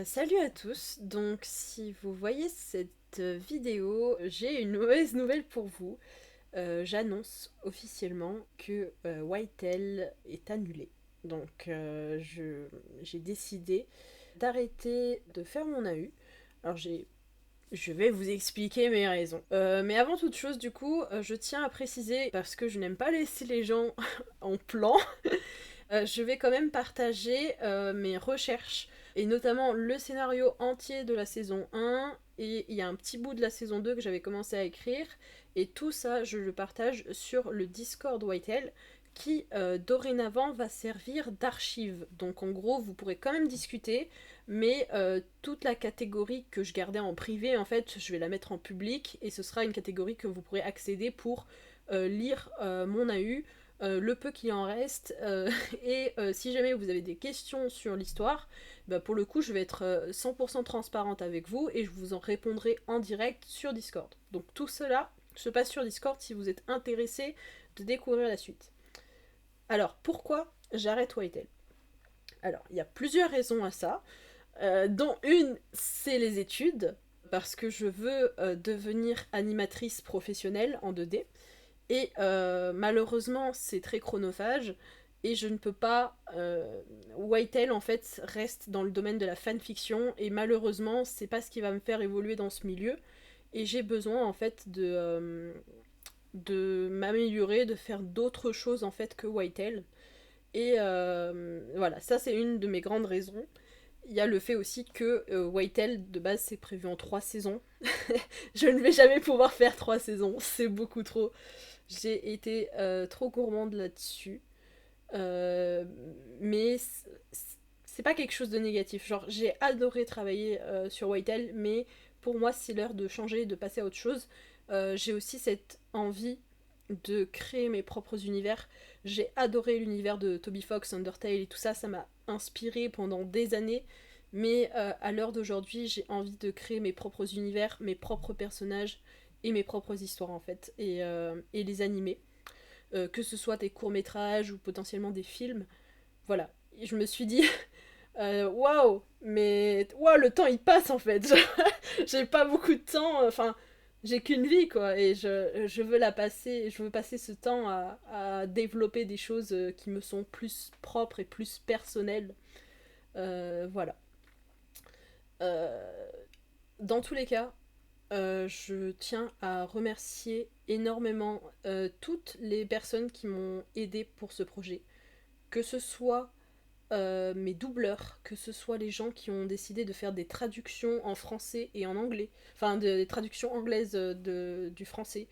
Salut à tous, donc si vous voyez cette vidéo, j'ai une mauvaise nouvelle pour vous. J'annonce officiellement que Whitetail est annulé. Donc j'ai décidé d'arrêter de faire mon AU. Alors je vais vous expliquer mes raisons. Mais avant toute chose, du coup, je tiens à préciser, parce que je n'aime pas laisser les gens en plan, je vais quand même partager mes recherches et notamment le scénario entier de la saison 1 et il y a un petit bout de la saison 2 que j'avais commencé à écrire et tout ça je le partage sur le Discord Whitehall qui dorénavant va servir d'archive. Donc en gros vous pourrez quand même discuter mais toute la catégorie que je gardais en privé en fait je vais la mettre en public et ce sera une catégorie que vous pourrez accéder pour lire mon AU le peu qu'il en reste. Et si jamais vous avez des questions sur l'histoire, bah pour le coup, je vais être 100% transparente avec vous et je vous en répondrai en direct sur Discord. Donc tout cela se passe sur Discord si vous êtes intéressé de découvrir la suite. Alors pourquoi j'arrête Whitehall? Alors il y a plusieurs raisons à ça, dont une c'est les études, parce que je veux devenir animatrice professionnelle en 2D. Et malheureusement, c'est très chronophage. Et je ne peux pas. Whitehall, en fait, reste dans le domaine de la fanfiction. Et malheureusement, c'est pas ce qui va me faire évoluer dans ce milieu. Et j'ai besoin, en fait, de m'améliorer, de faire d'autres choses, en fait, que Whitehall. Et voilà, ça, c'est une de mes grandes raisons. Il y a le fait aussi que Whitehall, de base, c'est prévu en 3 saisons. Je ne vais jamais pouvoir faire 3 saisons. C'est beaucoup trop. J'ai été trop gourmande là-dessus. Euh, mais c'est pas quelque chose de négatif. Genre, j'ai adoré travailler sur Whitehall, mais pour moi, c'est l'heure de changer, de passer à autre chose. J'ai aussi cette envie de créer mes propres univers. J'ai adoré l'univers de Toby Fox, Undertale et tout ça. Ça m'a inspiré pendant des années. Mais à l'heure d'aujourd'hui, j'ai envie de créer mes propres univers, mes propres personnages et mes propres histoires en fait. Et les animer. Que ce soit des courts-métrages ou potentiellement des films. Voilà. Et je me suis dit, waouh, mais waouh, le temps il passe en fait. J'ai pas beaucoup de temps, enfin, j'ai qu'une vie quoi, et je veux la passer, je veux passer ce temps à développer des choses qui me sont plus propres et plus personnelles. Voilà. Euh, dans tous les cas, je tiens à remercier énormément toutes les personnes qui m'ont aidé pour ce projet. Que ce soit mes doubleurs, que ce soit les gens qui ont décidé de faire des traductions en français et en anglais, enfin des traductions anglaises du français,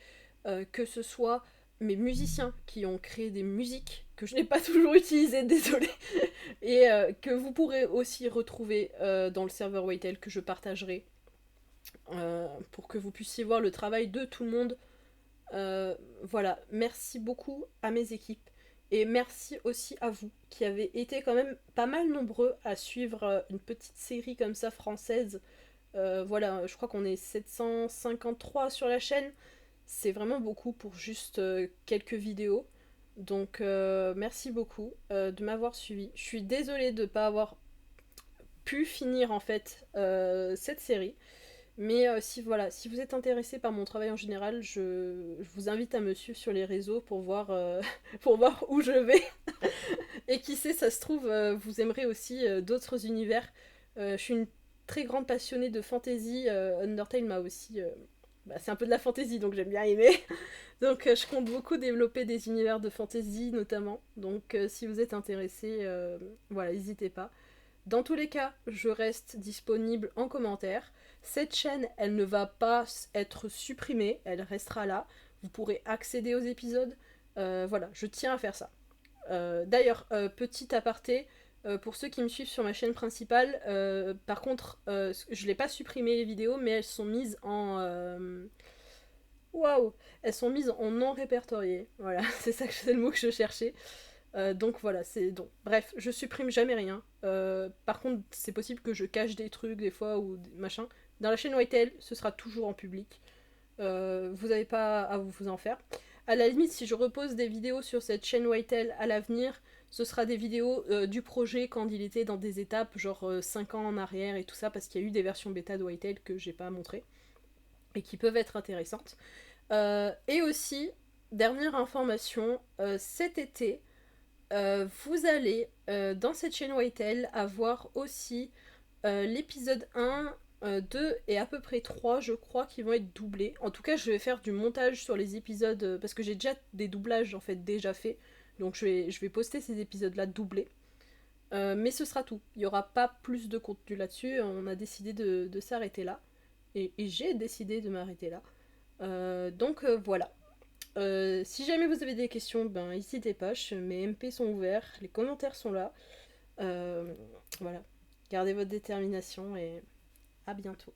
que ce soit mes musiciens qui ont créé des musiques que je n'ai pas toujours utilisées, désolé, et que vous pourrez aussi retrouver dans le serveur Waytel que je partagerai pour que vous puissiez voir le travail de tout le monde. Voilà, merci beaucoup à mes équipes et merci aussi à vous qui avez été quand même pas mal nombreux à suivre une petite série comme ça française. Voilà, je crois qu'on est 753 sur la chaîne. C'est vraiment beaucoup pour juste quelques vidéos. Donc merci beaucoup de m'avoir suivi. Je suis désolée de ne pas avoir pu finir en fait cette série. Mais si voilà, si vous êtes intéressé par mon travail en général, je vous invite à me suivre sur les réseaux pour voir où je vais. Et qui sait, ça se trouve, vous aimerez aussi d'autres univers. Je suis une très grande passionnée de fantasy. Undertale m'a aussi. Bah, c'est un peu de la fantasy, donc j'aime bien aimer. Donc je compte beaucoup développer des univers de fantasy notamment. Donc si vous êtes intéressé, voilà, n'hésitez pas. Dans tous les cas, je reste disponible en commentaire. Cette chaîne, elle ne va pas être supprimée, elle restera là. Vous pourrez accéder aux épisodes. Voilà, je tiens à faire ça. D'ailleurs, petit aparté, pour ceux qui me suivent sur ma chaîne principale, par contre, je n'ai pas supprimé les vidéos, mais elles sont mises en... Waouh, elles sont mises en non répertorié. Voilà, c'est le mot que je cherchais. Donc voilà, c'est donc. Bref, je supprime jamais rien. Par contre, c'est possible que je cache des trucs des fois ou des machins. Dans la chaîne Whitehall, ce sera toujours en public. Vous n'avez pas à vous en faire. À la limite, si je repose des vidéos sur cette chaîne Whitehall à l'avenir, Ce sera des vidéos du projet quand il était dans des étapes, genre 5 ans en arrière et tout ça, parce qu'il y a eu des versions bêta de Whitetail que j'ai pas montrées et qui peuvent être intéressantes. Et aussi, dernière information, cet été, vous allez, dans cette chaîne Whitetail, avoir aussi l'épisode 1, 2 et à peu près 3, je crois, qui vont être doublés. En tout cas, je vais faire du montage sur les épisodes, parce que j'ai déjà des doublages, en fait, déjà faits. Donc je vais poster ces épisodes-là doublés. Mais ce sera tout. Il n'y aura pas plus de contenu là-dessus. On a décidé de s'arrêter là. Et j'ai décidé de m'arrêter là. Donc voilà. Si jamais vous avez des questions, ben n'hésitez pas, mes MP sont ouverts, les commentaires sont là. Voilà. Gardez votre détermination et à bientôt.